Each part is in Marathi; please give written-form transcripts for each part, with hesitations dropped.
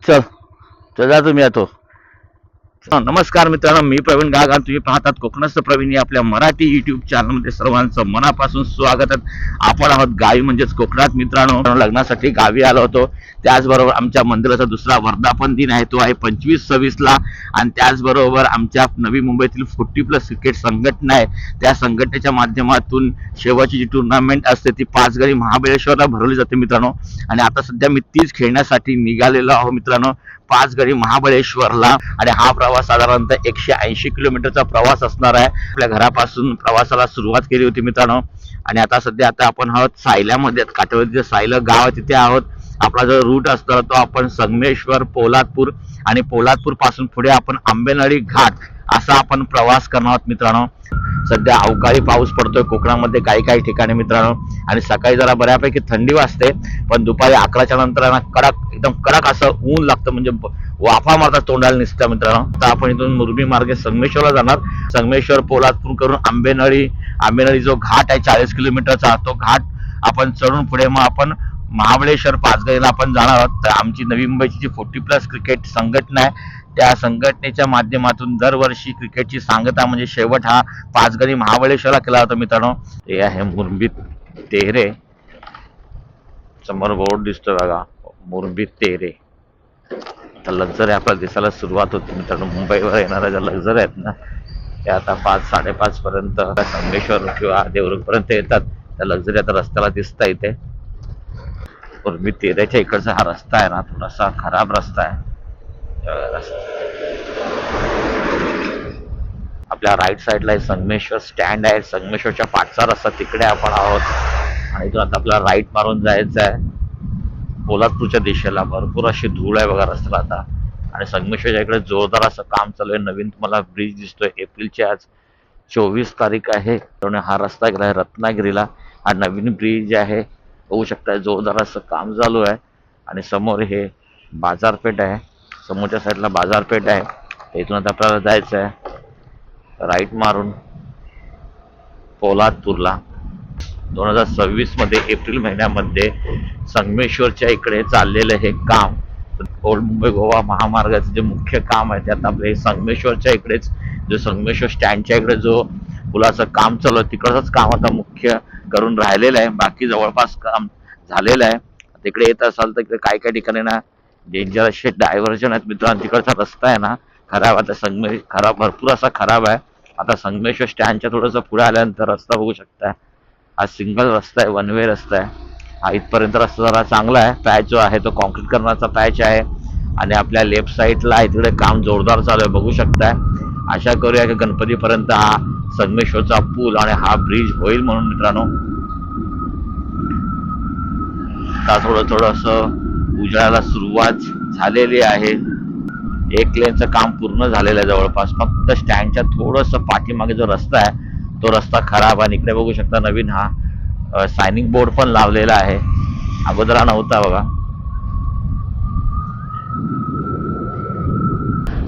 चल जा तुम्ही येतो. नमस्कार मित्रांनो, मी प्रवीण गाग आणि तुम्ही पाहतात कोकणस्थ प्रवीण या आपल्या मराठी युट्यूब चॅनलमध्ये सर्वांचं मनापासून स्वागत आहे. आपण आहोत गावी म्हणजेच कोकणात मित्रांनो. लग्नासाठी गावी आलो होतो. त्याचबरोबर आमच्या मंदिराचा दुसरा वर्धापन दिन आहे, तो आहे 25/26ला. आणि त्याचबरोबर आमच्या नवी मुंबईतील 40+ क्रिकेट संघटना आहे, त्या संघटनेच्या माध्यमातून शेवटची जी टुर्नामेंट असते ती 5 गडी महाबळेश्वरला भरवली जाते मित्रांनो. आणि आता सध्या मी तीच खेळण्यासाठी निघालेलो आहो मित्रांनो, 5 गडी महाबळेश्वरला. आणि हा प्रवास साधारणतः 180 किलोमीटरचा प्रवास असणार आहे. आपल्या घरापासून प्रवासाला सुरुवात केली होती मित्रांनो. आणि आता आपण आहोत सायल्यामध्ये, काटेवाडीचे सायला गाव आहे तिथे आहोत. आपला जो रूट असतो तो आपण संगमेश्वर, पोलादपूर आणि पोलादपूर पासून पुढे आपण आंबेनळी घाट असा आपण प्रवास करणार आहोत मित्रांनो. सध्या अवकाळी पाऊस पडतोय कोकणामध्ये काही ठिकाणी मित्रांनो. आणि सकाळी जरा बऱ्यापैकी थंडी वाजते, पण दुपारी 11च्या नंतर ना एकदम कडक असं ऊन लागतं, म्हणजे वाफा मारतात तोंडाला निसतं मित्रांनो. तर आपण इथून मुरबी मार्गे संगमेश्वरला जाणार. संगमेश्वर पोलादपूर करून आंबेनळी जो घाट आहे 40 किलोमीटरचा, तो घाट आपण चढून पुढे मग आपण महाबळेश्वर 5 गडीला आपण जाणार आहोत. तर आमची नवी मुंबईची जी 40+ क्रिकेट संघटना आहे, त्या संघटनेच्या माध्यमातून दरवर्षी क्रिकेटची सांगता म्हणजे शेवट हा 5 गडी महाबळेश्वरला केला होता मित्रांनो. हे आहे मुरबी तेहरे, समोर बोर्ड दिसतोय बघा, मुरबी तेहरे. आता लक्झरी आपल्याला दिसायला सुरुवात होती मित्रांनो. मुंबईवर येणाऱ्या ज्या लक्झरी आहेत ना, त्या आता 5-5:30 पर्यंत संगमेश्वर किंवा देवरुख पर्यंत येतात. त्या लक्झरी आता रस्त्याला दिसता इथे. मुरबी तेहरेच्या इकडचा हा रस्ता आहे ना, थोडासा खराब रस्ता आहे. आपल्या राईट साईडला संगमेश्वर स्टँड आहे. संगमेश्वरच्या पाठचा रस्ता तिकडे आपण आहोत. आणि इथून आता आपल्याला राईट मारून जायचं आहे पोलादपूरच्या दिशेला. भरपूर अशी धूळ आहे बघा रस्त्याला आता. आणि संगमेश्वरच्या इकडे जोरदार असं काम चालू आहे. नवीन तुम्हाला ब्रिज दिसतोय. एप्रिलची आज 24 तारीख आहे. हा रस्ता गेला आहे रत्नागिरीला. हा नवीन ब्रिज आहे, होऊ शकता. जोरदार असं काम चालू आहे. आणि समोर हे बाजारपेठ आहे, समोरच्या साईडला बाजारपेठ आहे. इथून आता आपल्याला जायचं आहे राईट मारून पोलादपूरला. 2026 मध्ये एप्रिल महिन्यामध्ये संगमेश्वरच्या इकडे चाललेलं हे काम, ओल्ड मुंबई गोवा महामार्गाचं जे मुख्य काम आहे, त्यात आपले संगमेश्वरच्या इकडेच जो संगमेश्वर स्टँडच्या इकडे जो पुलाचं काम चालू आहे, तिकडचंच काम आता मुख्य करून राहिलेलं आहे. बाकी जवळपास काम झालेलं आहे. तिकडे येत असाल तर काही ठिकाणी ना डेंजर असे डायव्हर्जन आहेत मित्रांनो. तिकडचा रस्ता आहे ना खराब, आता भरपूर असा खराब आहे. आता संगमेश्वर स्टँडच्या थोडंसं पुढे आल्यानंतर रस्ता बघू शकता, हा सिंगल रस्ता आहे, 1 वे रस्ता आहे. हा इथपर्यंत रस्ता जरा चांगला आहे. पॅच जो आहे तो कॉन्क्रीट करण्याचा पॅच आहे. आणि आपल्या लेफ्ट साईडला तिकडे काम जोरदार चालू आहे, बघू शकताय. आशा करूया की गणपतीपर्यंत हा संगमेश्वरचा पूल आणि हा ब्रिज होईल म्हणून मित्रांनो. आता थोडं असं उजळायला सुरुवात झालेली आहे. 1 लेनचं काम पूर्ण झालेलं आहे जवळपास. फक्त स्टँडच्या थोडंसं पाठीमागे जो रस्ता आहे तो रस्ता खराब आहे. इकडे बघू शकता नवीन हा सायनिंग बोर्ड पण लावलेला आहे, अगोदर हा नव्हता बघा.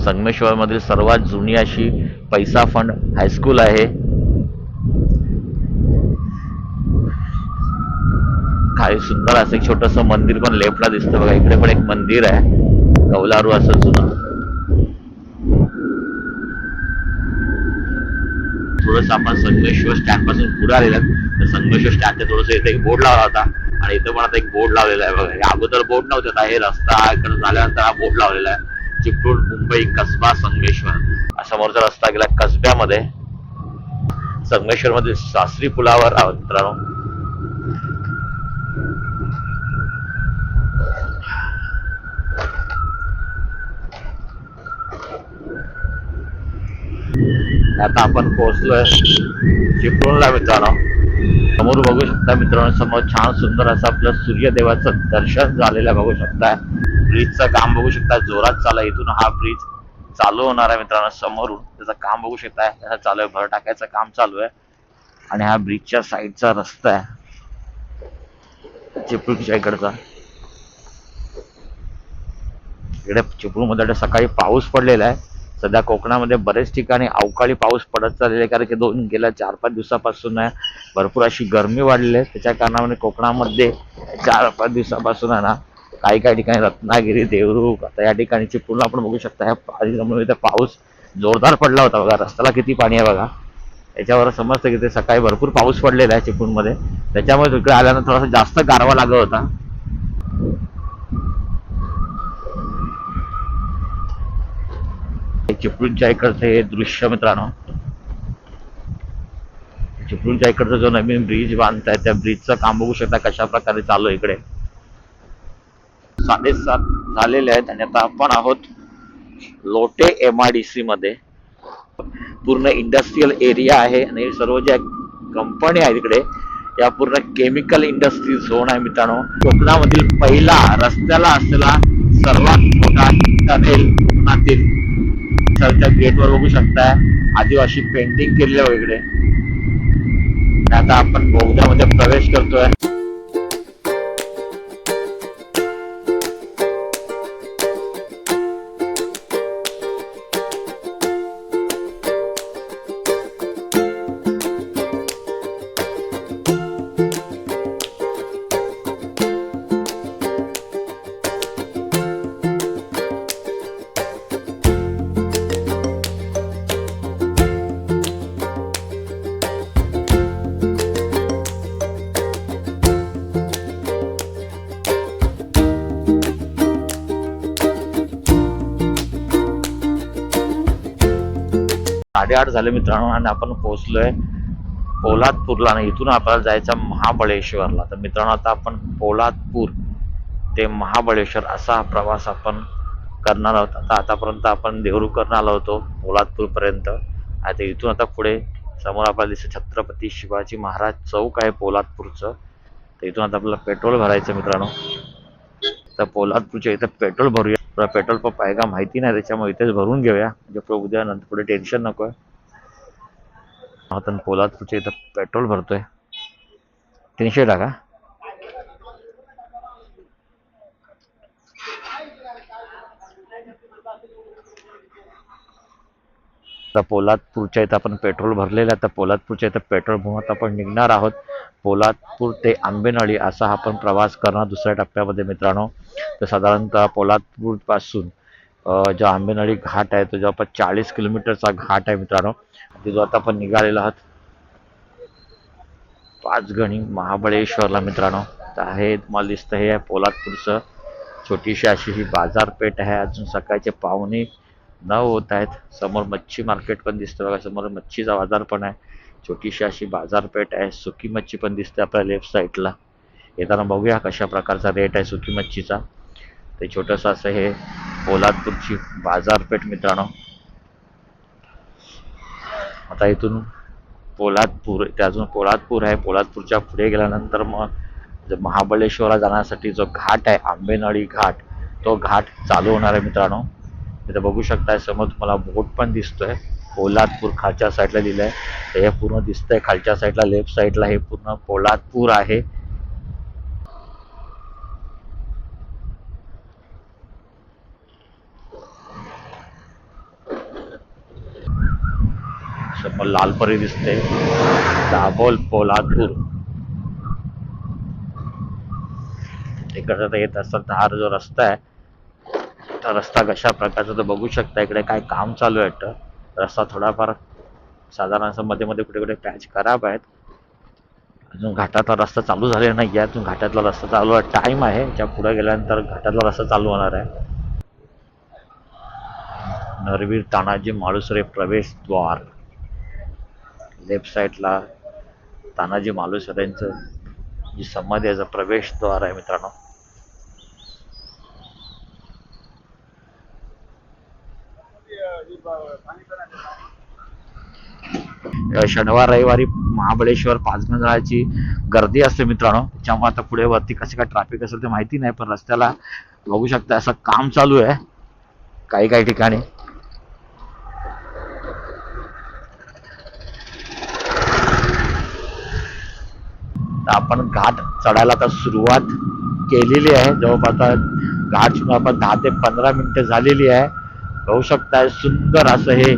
संगमेश्वर मधील सर्वात जुनी अशी पैसा फंड हायस्कूल आहे. खाली सुंदर असं एक छोटंसं मंदिर पण लेफ्टला दिसतं बघा. इकडे पण एक मंदिर आहे कौलारू असं जुनं. थोडंसं आपण संगमेश्वर स्टँड पासून पुढे आलेलं तर संगमेश्वर स्टँडच्या थोडंसं इथे एक बोर्ड लावला होता आणि इथं पण आता एक बोर्ड लावलेला आहे बघा. अगोदर बोर्ड नव्हते, आता हे रस्ता इकडे झाल्यानंतर हा बोर्ड लावलेला आहे. चिपळूण मुंबई कसबा संगमेश्वर. समोरचा रस्ता गेला कसब्यामध्ये. संगमेश्वर मध्ये सासरी पुलावर आहोत मित्रांनो. आता आपण पोहोचलोय चिपळूणला मित्रांनो. समोर बघू शकता मित्रांनो, समोर छान सुंदर असं आपलं सूर्यदेवाचं दर्शन झालेलं बघू शकता. ब्रिजचं काम बघू शकता, जोरात चालू आहे. इथून हा ब्रिज चालू होणार आहे मित्रांनो. समोरून त्याचं काम बघू शकता, त्याचं चालू आहे, भर टाकायचं काम चालू आहे. आणि हा ब्रिजच्या साईडचा रस्ता आहे चिपळूणच्या इकडचा. इकडे चिपळूणमध्ये सकाळी पाऊस पडलेला आहे. सध्या कोकणामध्ये बरेच ठिकाणी अवकाळी पाऊस पडत चाललेला आहे, कारण की गेल्या 4-5 दिवसापासून भरपूर अशी गरमी वाढलेली आहे. त्याच्या कारणाने कोकणामध्ये 4-5 दिवसापासून आहे ना काही काही ठिकाणी रत्नागिरी, देवरुख, आता या ठिकाणी चिपळूणला आपण बघू शकता. ह्या पाऊस जोरदार पडला होता बघा. रस्त्याला किती पाणी आहे बघा. याच्यावर समजतं की ते सकाळी भरपूर पाऊस पडलेला आहे चिपळूणमध्ये. त्याच्यामुळे तिकडे आल्यानंतर थोडासा जास्त गारवा लागत होता. चिपळूणच्या इकडचं हे दृश्य मित्रांनो, चिपळूणच्या इकडचा जो नवीन ब्रिज बांधताय त्या ब्रिजचं काम बघू शकता कशा प्रकारे चालू आहे इकडे. 7:30 झालेले आहेत आणि आता आपण आहोत लोटे MIDC मध्ये. पूर्ण इंडस्ट्रियल एरिया आहे आणि सर्व ज्या कंपनी आहेत इकडे या पूर्ण केमिकल इंडस्ट्री झोन आहे मित्रांनो. कोकणामधील पहिला रस्त्याला असलेला सर्वात मोठा टनेल कोकणातील गेटवर बघू शकताय. आदिवासी पेंटिंग केलेलं आहे इकडे. आता आपण बोगद्यामध्ये प्रवेश करतोय. साडेआठ झाले मित्रांनो आणि आपण पोहोचलोय पोलादपूरला आणि इथून आपल्याला जायचं महाबळेश्वरला. तर मित्रांनो आता आपण पोलादपूर ते महाबळेश्वर असा हा प्रवास आपण करणार आहोत. आतापर्यंत आपण देवरुख करून आलो होतो पोलादपूर पर्यंत. आता इथून आता पुढे समोर आपल्याला दिसतं छत्रपती शिवाजी महाराज चौक आहे पोलादपूरचं. तर इथून आता आपल्याला पेट्रोल भरायचं मित्रांनो. तर पोलादपूरच्या इथं पेट्रोल भरूया. पेट्रोल पंप आहे का माहिती नाही, त्याच्यामुळे इथेच भरून घेऊया म्हणजे उद्या नंतर पुढे टेन्शन नको आहे. आता पोलादपूरच्या इथं पेट्रोल भरतोय. 300 टाका. आता पोलादपूरच्या इथं आपण पेट्रोल भरलेलं आहे. आता पोलादपूरच्या इथं पेट्रोल भरून आता आपण निघणार आहोत. पोलादपूर ते आंबेनळी असा हा आपण प्रवास करणार दुसऱ्या टप्प्यामध्ये मित्रांनो. तर साधारणतः पोलादपूर पासून जो आंबेनळी घाट आहे तो जवळपास 40 किलोमीटरचा घाट आहे मित्रांनो. तिथं आता आपण निघालेलो आहोत पाचगणी महाबळेश्वरला मित्रांनो. तर हे तुम्हाला दिसतं हे आहे पोलादपूरचं छोटीशी अशी ही बाजारपेठ आहे. अजून सकाळचे 8:45 होत आहेत. समोर मच्छी मार्केट पण दिसतं बघा. समोर मच्छीचा बाजार पण आहे. छोटीशी अशी बाजारपेठ आहे. सुकी मच्छी पण दिसते आपल्या लेफ्ट साईडला. येताना बघूया कशा प्रकारचा रेट आहे सुकी मच्छीचा. ते छोटंसं असं हे पोलादपूरची बाजारपेठ मित्रांनो. आता इथून पोलादपूर ते अजून पोलादपूर आहे. पोलादपूरच्या पुढे गेल्यानंतर मग महाबळेश्वरला जाण्यासाठी जो घाट आहे आंबेनळी घाट तो घाट चालू होणार आहे मित्रांनो. तिथे बघू शकताय समोर तुम्हाला बोट पण दिसतोय. पोलादपूर खालच्या साईडला लिहिलंय. तर हे पूर्ण दिसतंय खालच्या साईडला लेफ्ट साईडला हे पूर्ण पोलादपूर आहे. समोर लालपरी दिसते. दाभोल पोलादपूर इकडचा येत असताना हा जो रस्ता आहे तर रस्ता कशा प्रकारचा तर बघू शकता. इकडे काय काम चालू आहे. रस्ता थोडाफार साधारण असं मध्ये मध्ये कुठे कुठे पॅच खराब आहेत. अजून घाटातला रस्ता चालू झालेला नाही आहे. अजून घाटातला रस्ता चालू आहे. टाइम आहे. ज्या पुढे गेल्यानंतर घाटातला रस्ता चालू होणार आहे. नरवीर तानाजी मालुसरे प्रवेशद्वार लेफ्ट साईडला तानाजी मालुसरेंचं जी समाधी याचा प्रवेशद्वार आहे मित्रांनो. शनिवार रविवारी महाबळेश्वर पाचगणी गर्दी असते मित्रांनो. त्याच्यामुळे आता पुढे वरती कसं काय ट्रॅफिक असेल ते माहिती नाही, पण रस्त्याला बघू शकता असं काम चालू आहे काही काही ठिकाणी. आपण घाट चढायला आता सुरुवात केलेली आहे. जवळपास घाट सुरू आपण 10 ते 15 मिनिटं झालेली आहे. बघू शकता सुंदर असं हे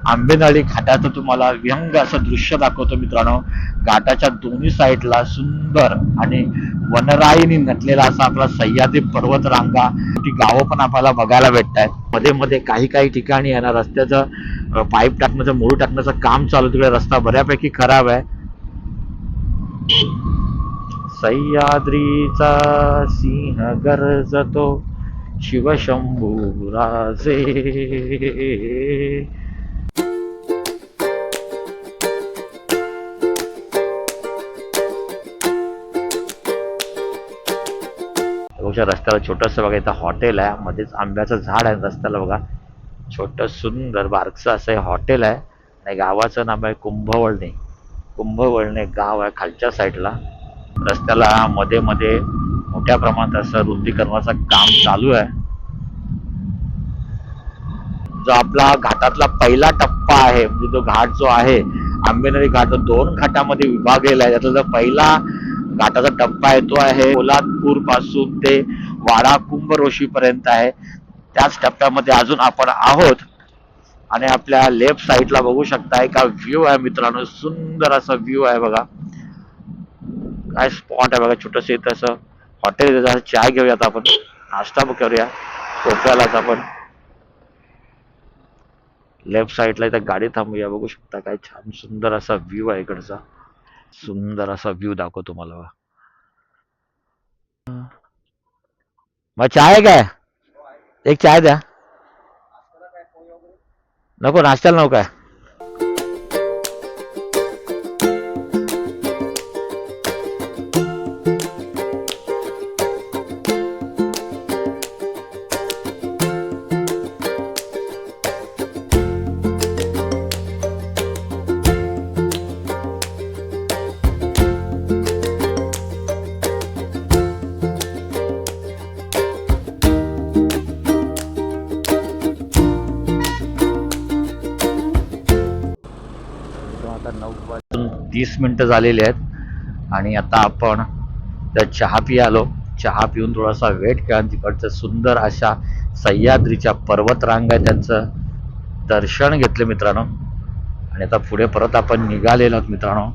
आंबेनळी घाटाचं तुम्हाला व्यंग असं दृश्य दाखवतो मित्रांनो. घाटाच्या दोन्ही साईडला सुंदर आणि वनराईने नटलेला असा आपला सह्याद्री पर्वत रांगा, ती गावं पण आपल्याला बघायला भेटत आहेत. मध्ये मध्ये काही काही ठिकाणी आहे ना रस्त्याचं पाईप टाकण्याचं मोडू टाकण्याचं काम चालू, तिकडे रस्ता बऱ्यापैकी खराब आहे. सह्याद्रीचा सिंह गरजतो शिवशंभू राजे. रस्त्याला छोटस बघा इथं हॉटेल आहे, मध्येच आंब्याचं झाड आहे रस्त्याला बघा. छोटं सुंदर बारकसं असं हे हॉटेल आहे आणि गावाचं नाव आहे कुंभवळणे. कुंभवळणे गाव आहे खालच्या साईडला. रस्त्याला मध्ये मध्ये मोठ्या प्रमाणात असं रुंदीकरणाचं काम चालू आहे. जो आपला घाटातला पहिला टप्पा आहे म्हणजे तो घाट जो आहे आंबेनळी घाट, तो 2 घाटामध्ये विभागलेला आहे. त्यातला जो पहिला घाटाचा टप्पा आहे तो आहे पोलादपूर पासून ते वाडा कुंभरोशी पर्यंत आहे. त्याच टप्प्यामध्ये अजून आपण आहोत आणि आपल्या लेफ्ट साईडला बघू शकता का व्ह्यू आहे मित्रांनो. सुंदर असा व्ह्यू आहे बघा. काय स्पॉट आहे बघा, छोटस इथं असं हॉटेल. चहा घेऊयात आपण, नाश्ता करूया कोपऱ्यालाच आपण. लेफ्ट साईडला इथं गाडी थांबूया, बघू शकता काय छान सुंदर असा व्ह्यू आहे इकडचा. सुंदर असा व्ह्यू दाखवतो तुम्हाला. मग चाय काय, एक चाय द्या. नको नाश्त्याला नको काय. आता 9:30 झालेली आहेत आणि आता आपण तर चहा पियालो. चहा पिऊन थोडासा वेट केला. तिकडचं सुंदर अशा सह्याद्रीच्या पर्वतरांग आहे त्यांचं दर्शन घेतलं मित्रांनो. आणि आता पुढे परत आपण निघालेलो आहोत मित्रांनो.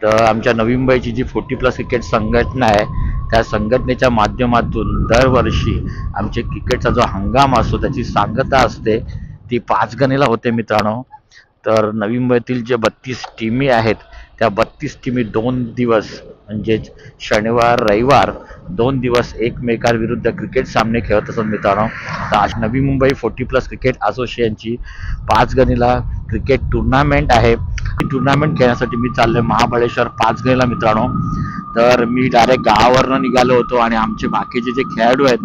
तर आमच्या नवी मुंबईची जी 40+ क्रिकेट संघटना आहे त्या संघटनेच्या माध्यमातून दरवर्षी आमचे क्रिकेटचा जो हंगाम असतो त्याची सांगता असते, ती 5 गणेला होते मित्रांनो. तर नवी मुंबईतील जे 32 टीमी आहेत त्या 32 टीमी 2 दिवस म्हणजे शनिवार रविवार 2 दिवस एकमेकांविरुद्ध क्रिकेट सामने खेळत असत मित्रांनो. तर नवी मुंबई 40+ क्रिकेट असोसिएशनची 5 गणीला क्रिकेट टुर्नामेंट आहे. ही टुर्नामेंट खेळण्यासाठी मी चाललोय महाबळेश्वर 5 गणीला मित्रांनो. तर मी डायरेक्ट गावावरनं निघालो होतो आणि आमचे बाकीचे जे खेळाडू आहेत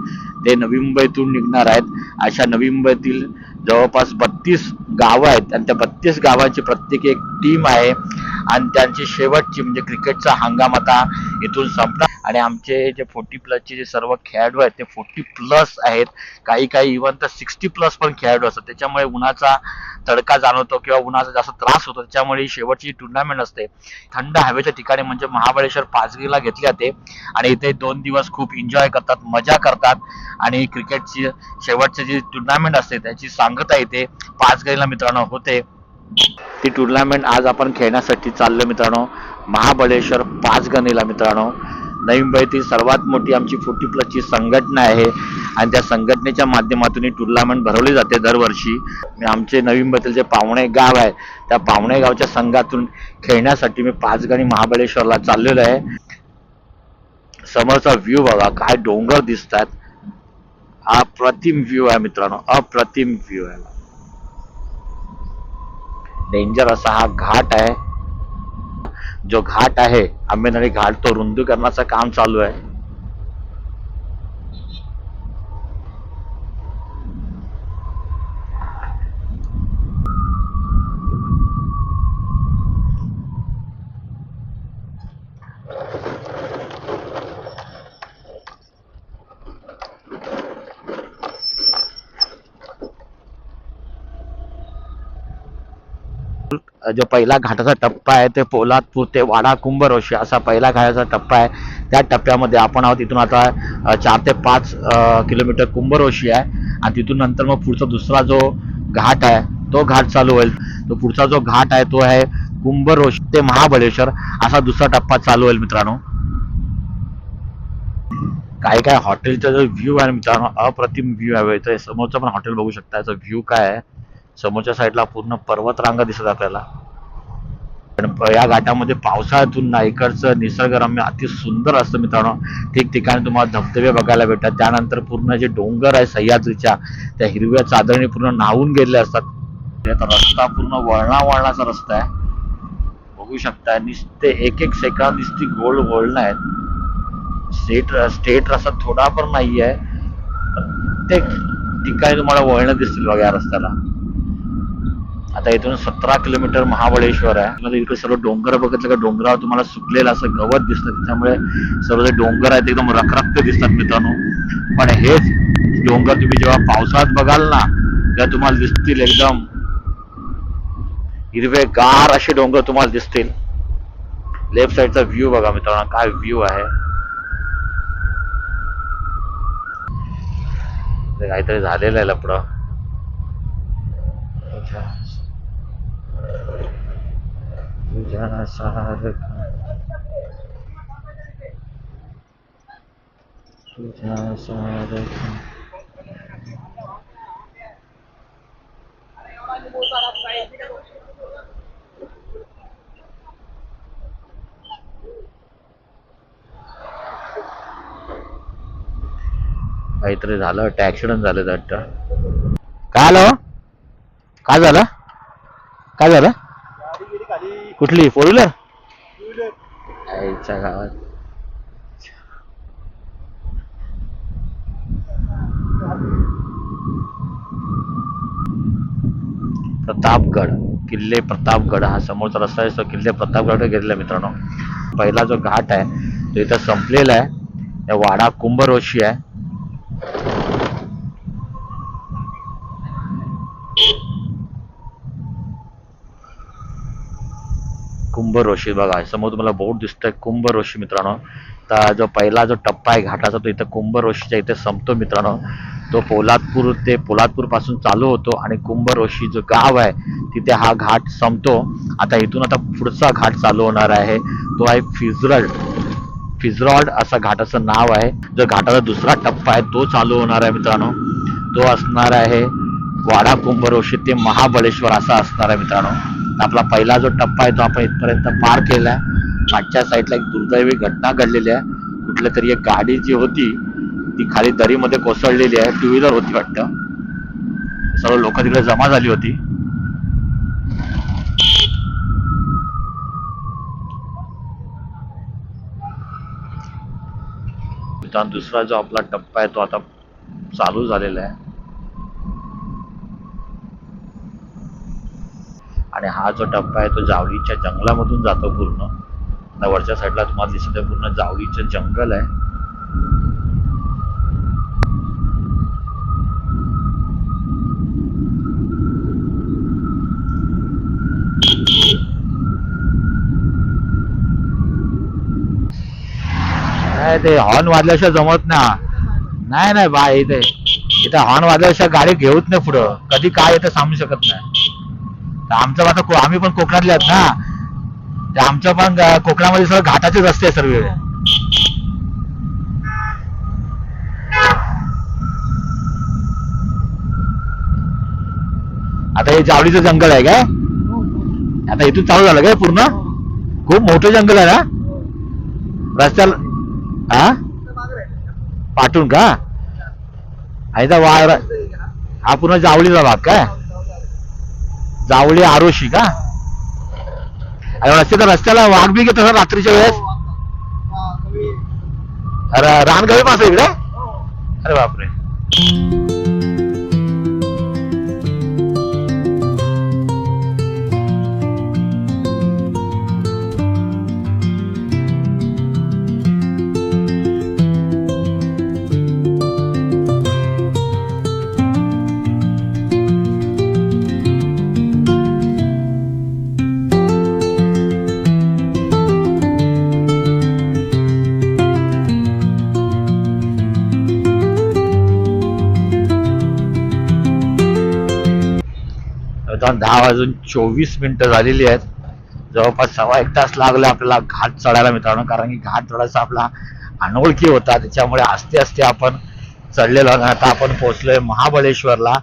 ते नवी मुंबईतून निघणार आहेत. अशा नवी मुंबईतील जवळपास 32 गावं आहेत आणि त्या 32 गावांची प्रत्येकी एक टीम आहे आणि त्यांची शेवटची म्हणजे क्रिकेटचा हंगाम आता इथून संपणार. आणि आमचे जे 40+ जे सर्व खेळाडू आहेत ते 40+ आहेत. काही काही इव्हन तर 60+ पण खेळाडू असतात. त्याच्यामुळे उन्हाचा तडका जाणवतो किंवा उन्हाचा जास्त त्रास होतो. त्याच्यामुळे शेवटची टुर्नामेंट असते थंड हवेच्या ठिकाणी म्हणजे महाबळेश्वर 5 गणीला घेतली जाते आणि इथे 2 दिवस खूप एन्जॉय करतात, मजा करतात. आणि क्रिकेटची शेवटची जी टुर्नामेंट असते त्याची सांगता इथे 5 गणीला मित्रांनो होते. ती टुर्नामेंट आज आपण खेळण्यासाठी चाललो मित्रांनो महाबळेश्वर 5 गणीला मित्रांनो. नवी मुंबईतील सर्वात मोठी आमची 40+ ची संघटना आहे आणि त्या संघटनेच्या माध्यमातून ही टुर्नामेंट भरवली जाते दरवर्षी. आमचे नवी मुंबईतील जे पावणे गाव आहे त्या पावणे गावच्या संघातून खेळण्यासाठी मी 5 गणी महाबळेश्वरला चाललेलो आहे. समोरचा व्ह्यू बघा, काय डोंगर दिसतात. अप्रतिम व्ह्यू आहे मित्रांनो, अप्रतिम व्ह्यू आहे. डेंजर असा हा घाट आहे. जो घाट आहे आंबेनळी घाट तो रुंदीकरणाचं काम चालू आहे. जो पहिला घाटाचा टप्पा आहे ते पोलादपूर ते वाडा कुंभरोशी असा पहिला घाटाचा टप्पा आहे. त्या टप्प्यामध्ये आपण आहोत. इथून आता 4 ते 5 किलोमीटर कुंभरोशी आहे आणि तिथून नंतर मग पुढचा दुसरा जो घाट आहे तो घाट चालू होईल. तो पुढचा जो घाट आहे तो आहे कुंभरोशी ते महाबळेश्वर, असा दुसरा टप्पा चालू होईल मित्रांनो. काय काय हॉटेलचा जो व्ह्यू आहे मित्रांनो, अप्रतिम व्ह्यू आहे. इथे समोरचं पण हॉटेल बघू शकता. याचा व्ह्यू काय आहे, समोरच्या साईडला पूर्ण पर्वतरांगा दिसत आपल्याला. पण या घाटामध्ये पावसाळ्यातून ना इकडचं निसर्गरम्य अति सुंदर असतं मित्रांनो. ठिकठिकाणी तुम्हाला धबधबे बघायला भेटतात. त्यानंतर पूर्ण जे डोंगर आहे सह्याद्रीच्या, त्या हिरव्या चादरीने पूर्ण नाहून गेलेले असतात. त्याचा रस्ता पूर्ण वळणाचा रस्ता आहे, बघू शकता. नुसते एक एक सेकंद नुसती गोल वळण आहेत. स्टेट रस्ता थोडा पण नाही आहे. प्रत्येक ठिकाणी तुम्हाला वळणं दिसतील बघा या रस्त्याला. आता इथून 17 किलोमीटर महाबळेश्वर आहे. इकडे सर्व डोंगर बघितलं का, डोंगरावर तुम्हाला सुकलेलं असं गवत दिसतं. त्यामुळे सर्व जे डोंगर आहेत एकदम रखरखते दिसतात मित्रांनो. पण हेच डोंगर तुम्ही जेव्हा पावसाळ्यात बघाल ना, तेव्हा तुम्हाला दिसतील एकदम हिरवेगार असे डोंगर तुम्हाला दिसतील. लेफ्ट साईडचा व्ह्यू बघा मित्रांनो, काय व्ह्यू आहे. काहीतरी झालेलं आहे लपडं. काहीतरी झालं वाटतं, ऍक्सिडेंट झालं वाटतं. काय आलं, काय झालं, काय झालं? कुठली फोर व्हीलर? आईच्या गावात. प्रतापगड, किल्ले प्रतापगड हा समोरचा रस्ता आहे. तो किल्ले प्रतापगड गेलेला मित्रांनो. पहिला जो घाट आहे तो इथं संपलेला आहे. वाडा कुंभरोशी आहे. कुंभरोशी बघा समोर तुम्हाला बोर्ड दिसतोय, कुंभरोशी मित्रांनो. तर जो पहिला जो टप्पा आहे घाटाचा तो इथं कुंभरोशीच्या इथे संपतो मित्रांनो. तो पोलादपूर पासून चालू होतो आणि कुंभरोशी जो गाव आहे तिथे हा घाट संपतो. आता इथून आता पुढचा घाट चालू होणार आहे, तो आहे फिजरॉड असं घाटाचं नाव आहे. जो घाटाचा दुसरा टप्पा आहे तो चालू होणार आहे मित्रांनो. तो असणार आहे वाडा कुंभरोशी ते महाबळेश्वर असा असणार आहे मित्रांनो. आपला पहिला जो टप्पा आहे तो आपण इथपर्यंत पार केलाय. मागच्या साईडला एक दुर्दैवी घटना घडलेली आहे. कुठल्या तरी एक गाडी जी होती ती खाली दरीमध्ये कोसळलेली आहे. 2 व्हीलर होती वाटतं. सर्व लोक तिकडे जमा झाली होती. दुसरा जो आपला टप्पा आहे तो आता चालू झालेला आहे. आणि हा जो टप्पा आहे तो जावळीच्या जंगलामधून जातो पूर्ण. वरच्या साईडला तुम्हाला दिसत आहे पूर्ण जावळीचं जंगल आहे. ते हॉर्न वाजल्याशिवाय जमत नाही. नाही बा, इथे हॉर्न वाजल्याशिवाय गाडी घेऊच नाही पुढं. कधी काय येतं सांगू शकत नाही. आमचं आता आम्ही पण कोकणातले आहेत ना, ते आमच्या पण कोकणामध्ये सगळं घाटाचे रस्ते आहे सर्व. आता हे जावळीचं जंगल आहे काय? आता इथून चालू झालं काय पूर्ण? खूप मोठं जंगल आहे ना रस्त्याला. हा पाठून का? हा पूर्ण जावळीचा भाग काय? जावळी आरोशी का? रस्त्याला वाघ बी घेत रात्रीच्या वेळेस. रानगावी पास इकडे. अरे बापरे. मित्रांनो 10:24 झालेली आहेत. जवळपास 1.25 तास लागले आपल्याला घाट चढायला मित्रांनो, कारण की घाट थोडासा आपला अनोळखी होता, त्याच्यामुळे आस्ते आस्ते आपण चढलेलो. आता आपण पोहोचलोय महाबळेश्वरला.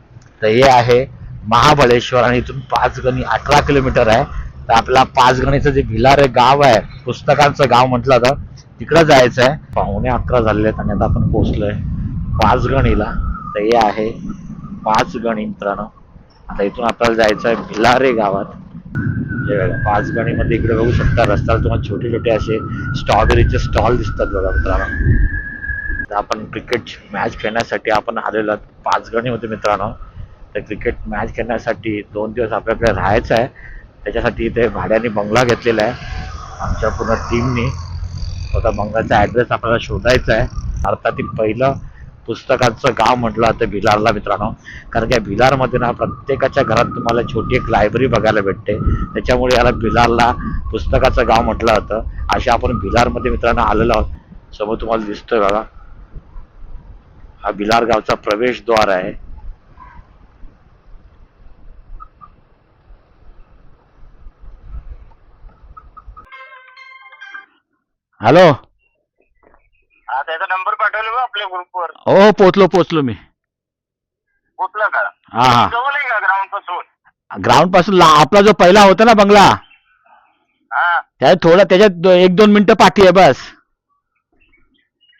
तर हे आहे महाबळेश्वर आणि इथून 5 गणी 18 किलोमीटर आहे. तर आपला 5 गणीचं जे भिलार गाव आहे, पुस्तकांचं गाव म्हटलं तर तिकडं जायचं आहे. 11:15 झालेले आहेत आणि आता आपण पोहोचलोय 5 गणीला. तर हे आहे 5 गणी मित्रांनो. आता इथून आपल्याला जायचं आहे भिलारे गावात. हे बघा 5 गणीमध्ये इकडे बघू शकता रस्त्याला तुम्हाला छोटे छोटे असे स्ट्रॉबेरीचे स्टॉल दिसतात बघा मित्रांनो. तर आपण क्रिकेट मॅच खेळण्यासाठी आपण आलेलो आहोत 5 गणीमध्ये मित्रांनो. तर क्रिकेट मॅच खेळण्यासाठी 2 दिवस आपल्याकडे राहायचं आहे. त्याच्यासाठी इथे भाड्याने बंगला घेतलेला आहे आमच्या पूर्ण टीमने. आता बंगल्याचा ॲड्रेस आपल्याला शोधायचा आहे. भारतातील पहिलं पुस्तकांचं गाव म्हटलं जातं भिलारला मित्रांनो, कारण की भिलारमध्ये ना प्रत्येकाच्या घरात तुम्हाला छोटी एक लायब्ररी बघायला भेटते. त्याच्यामुळे याला भिलारला पुस्तकाचं गाव म्हटलं जातं. अशा आपण भिलारमध्ये मित्रांनो आलेलो आहोत. समोर तुम्हाला दिसतोय बघा, हा भिलार गावचा प्रवेशद्वार आहे. हॅलो, हा त्याचा नंबर पाठवला बा आपल्या ग्रुपवर. हो पोचलो मी. पोचला का? हा जवळ आहे का ग्राउंड पासून? ग्राउंड पासून आपला जो पहिला होता ना बंगला, हा त्याच्यात 1-2 मिनिटं पाठी आहे बस.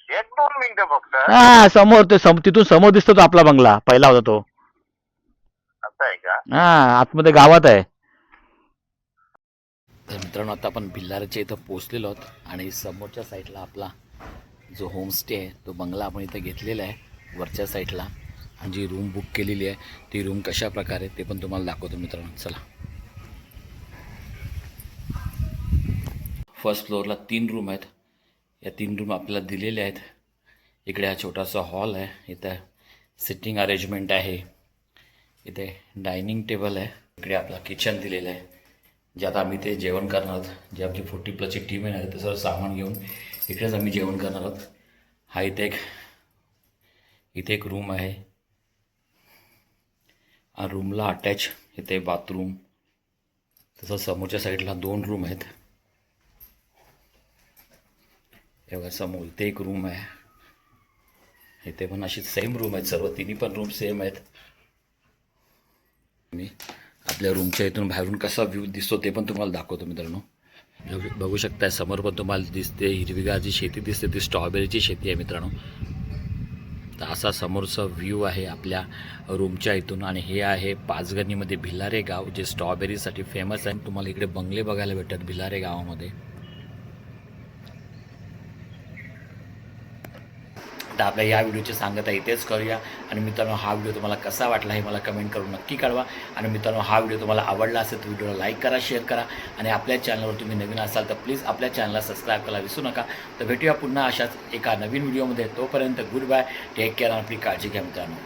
1-2 मिनिटं फक्त. हा समोर तिथून समोर दिसतो तो आपला बंगला पहिला होता तो. असं आहे का? हा आतमध्ये गावात आहे. तर मित्रांनो आता आपण भिलारच्या इथं पोहोचलेलो आहोत आणि समोरच्या साईडला आपला जो होमस्टे आहे तो बंगला आपण इथं घेतलेला आहे वरच्या साईडला. आणि जी रूम बुक केलेली आहे ती रूम कशा प्रकारे ते पण तुम्हाला दाखवतो मित्रांनो. चला. फर्स्ट फ्लोअरला 3 रूम आहेत. या 3 रूम आपल्याला दिलेल्या आहेत. इकडे हा छोटासा हॉल आहे. इथं सिटिंग अरेंजमेंट आहे. इथे डायनिंग टेबल आहे. इकडे आपला किचन दिलेलं आहे, ज्यात आम्ही ते जेवण करणार आहोत. जे आमची 40+ टीम आहे ते सर्व सामान घेऊन इकडेच आम्ही जेवण करणार आहोत. हा इथे एक रूम आहे. रूमला अटॅच इथे बाथरूम. तसंच समोरच्या साईडला 2 रूम आहेत. एवढ्या समोर इथे एक रूम आहे. इथे पण अशी सेम रूम आहेत. सर्व तिन्ही पण रूम सेम आहेत. मी आपल्या रूमच्या इथून बाहेरून कसा व्ह्यू दिसतो ते पण तुम्हाला दाखवतो मित्रांनो. बघू शकता समोर पण तुम्हाला दिसते हिरवीगार जी शेती दिसते ती स्ट्रॉबेरीची शेती आहे मित्रांनो. तर असा समोरचा व्ह्यू आहे आपल्या रूमच्या इथून. आणि हे आहे 5 गणीमध्ये भिलारे गाव, जे स्ट्रॉबेरीसाठी फेमस आहे. तुम्हाला इकडे बंगले बघायला भेटतात भिलारे गावामध्ये. तर आपल्या या व्हिडिओची सांगता इथेच करूया. आणि मित्रांनो हा व्हिडिओ तुम्हाला कसा वाटला हे मला कमेंट करून नक्की कळवा. आणि मित्रांनो हा व्हिडिओ तुम्हाला आवडला असेल तर व्हिडिओला लाईक करा, शेअर करा. आणि आपल्या चॅनलवर तुम्ही नवीन असाल तर प्लीज आपल्या चॅनलला सबस्क्राईब करायला विसरू नका. तर भेटूया पुन्हा अशाच एका नवीन व्हिडिओमध्ये. तोपर्यंत गुड बाय, टेक केअर, आपली काळजी घ्या मित्रांनो.